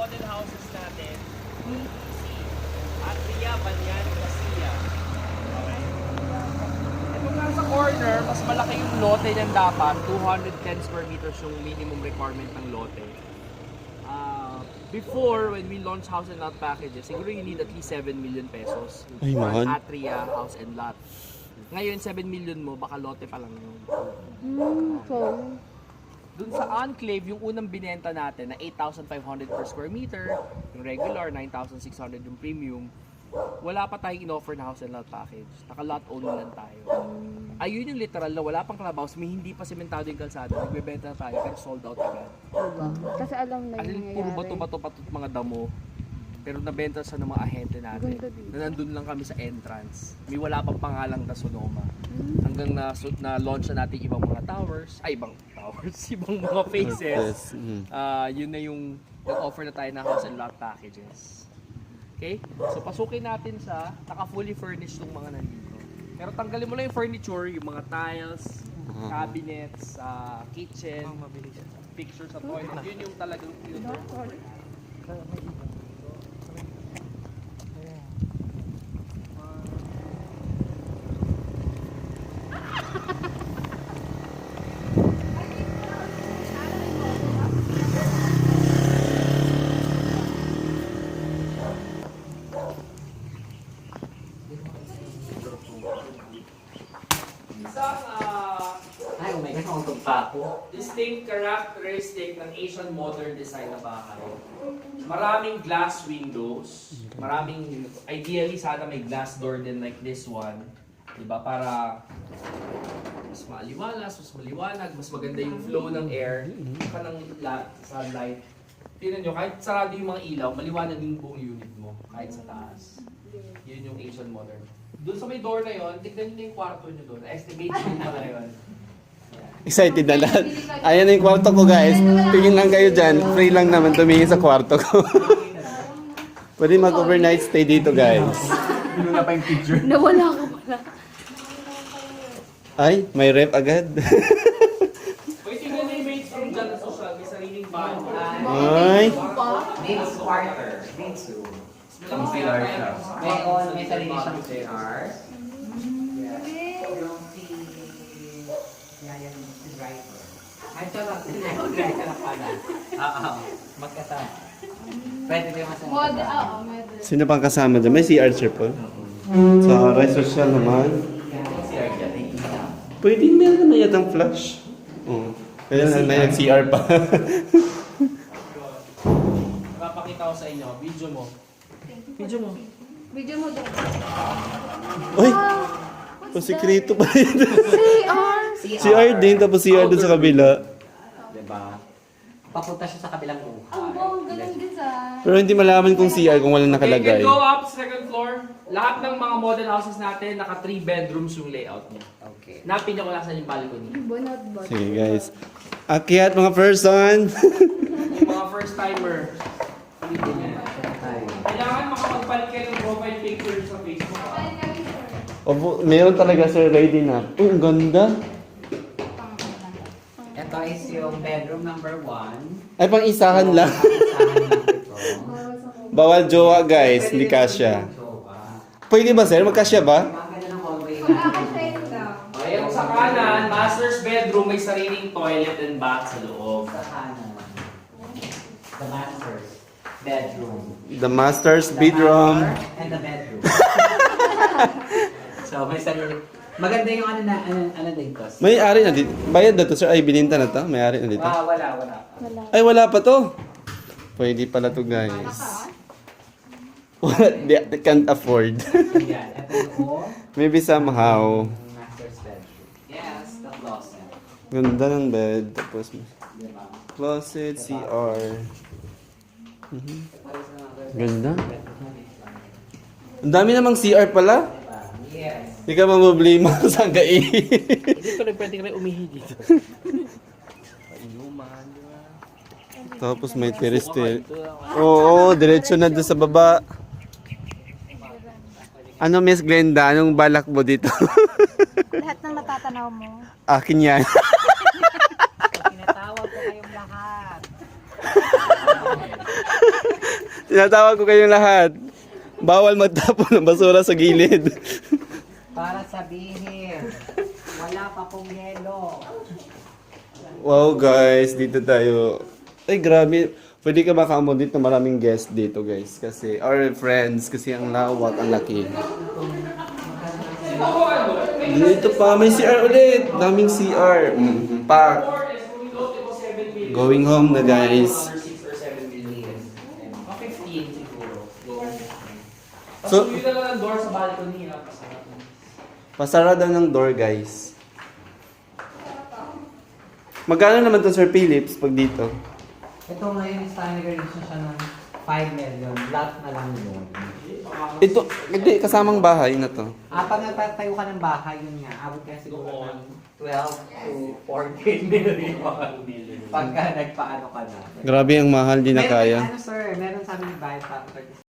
model houses natin, EC, Atria, Banyan, Casilla. Okay. Ito nga sa corner, mas malaki yung lote niyan dapat. 210 square meters yung minimum requirement ng lote. Before, when we launch house and lot packages, siguro you need at least 7 million pesos Ay, for mahal. an Atria house and lot. Ngayon, 7 million mo, baka lote pa lang yun. So, Dun sa Enclave, yung unang binenta natin na 8,500 per square meter, yung regular, 9,600 yung premium, wala pa tayong in-offer na house and lot package. Naka-lot only lang tayo. Ayun yung literal na wala pang clubhouse, may hindi pa sementado yung kalsada, nagbebenta na tayo, pero sold out agad. diba? Kasi alam na As yung in, puro bato-bato mga damo. Pero nabenta sa ng mga ahente natin. Ganda din. Na nandun lang kami sa entrance. May wala pang pangalang na Sonoma. Hanggang na-launch na natin ibang mga towers. Ay, ibang towers. Ibang mga faces. Yun na yung nag-offer na tayo ng house and lot packages. Okay? So, pasukin natin sa naka-fully furnished yung mga nandito. Pero tanggalin mo lang yung furniture, yung mga tiles, cabinets, kitchen, pictures sa toilet. Yun yung talagang Ay, oh my God, nakauntog pa ako. distinct characteristic ng Asian modern design na bahay. Maraming glass windows, maraming, ideally sana may glass door din like this one. Diba? Para mas maaliwalas, mas maliwanag, mas maganda yung flow ng air, saka ng sunlight. Tingnan nyo, kahit sarado yung mga ilaw, maliwanag yung buong unit mo, kahit sa taas. Yun yung Asian modern. Doon sa may door na yon, tignan nyo na yung kwarto nyo doon. Estimate nyo pala yun. Excited na lahat. Ayan na yung kwarto ko, guys. Tingin lang kayo dyan. Free lang naman tumingin sa kwarto ko. Pwede mag-overnight stay dito, guys. Nawala ka pala. Ay, may rep agad. Wait, tingnan na yung maid from dyan na social, may sariling bahay. Ay. Maid's quarter. Maid's room. May CR siya. May sarili siyang CR. Yung si driver. Ay, charot. Charot pala. Oo. Magkasama. Pwede ba yung masama? Model, oo, model. Sino pang kasama dyan? May CR sir po. Sa Rai Social naman. CR dyan. May ilaw. Pwede meron naman yatang flash. Oo. Kaya may CR pa. Papakita ko sa inyo, video mo. Video mo. Video mo doon. Uy! Pasikreto pa rin. CR! CR din, tapos CR dun sa kabila. Diba? Papunta siya sa kabilang Ang buhay. bong, ganun din sa... Pero hindi malaman kung CR kung walang Okay, nakalagay. can go up second floor. Lahat ng mga model houses natin, naka 3 bedrooms yung layout niya. Okay. Napin niyo kung nasan yung balcony. Bonot, bonot. Sige guys. Akyat mga person. Yung mga first timer. Kailangan makapagpalit kayo ng profile picture sa Facebook. Opo, meron talaga sir ready na. Oh, ang ganda. Ito is yung bedroom number 1. Ay, pang isahan lang. Bawal jowa guys, hindi kasya. Pwede ba sir? Magkasya ba? Maganda ng hallway Ayun sa kanan, master's bedroom, may sariling toilet and bath sa loob. sa kanan. The master's bedroom. The master's The bedroom. master and the bedroom. So may sarili. Maganda yung ano dito. May ari na dito. Bayad na to sir. Ay, bininta na to. May ari na dito. Wala. Wala. Ay, wala pa to. Pwede pala to guys. They can't afford. Yan. Ito yung Maybe somehow. master's bedroom. Yes, the closet. Ganda ng bed. Tapos Diba? closet, CR. Ito is another Ganda. bedroom. Ang dami namang CR pala. Diba? Yes. Hindi ka mamblema sa gai. Hindi pa rin pwede ka rin umihi dito. Inuman, di ba? Tapos may terrace. Oo, diretso na doon sa baba. Ano Miss Glenda? Anong balak mo dito? Lahat ng natatanaw mo. Akin yan. Tinatawag ko kayong lahat. Tinatawag ko kayong lahat. Bawal magtapon ng basura sa gilid. Para sabihin, wala pa pong yelo. Wow guys, dito tayo. Ay grabe. Pwede ka maka-accommodate na maraming guest dito guys. Kasi, our friends, kasi ang lawak, ang laki. Dito pa, may CR ulit. Daming CR. Pack. Going home na guys. 6 or 7 million. Mga 15 siguro. So- So, yun na lang ang door sa balcony. Pasarap. Pasara daw ng door guys. Magkano naman to Sir Philips pag dito? Ito ngayon, standard na siya ng 5 million. Lot na lang yun. Ito, hindi, kasamang bahay na to. Pag nagtatayo ka ng bahay, yun nga. Abot ka siguro ng 12 to 14 million. Pagka nagpaano ka na. Grabe ang mahal, di na Meron, kaya. ano sir, meron sa amin bahay pa.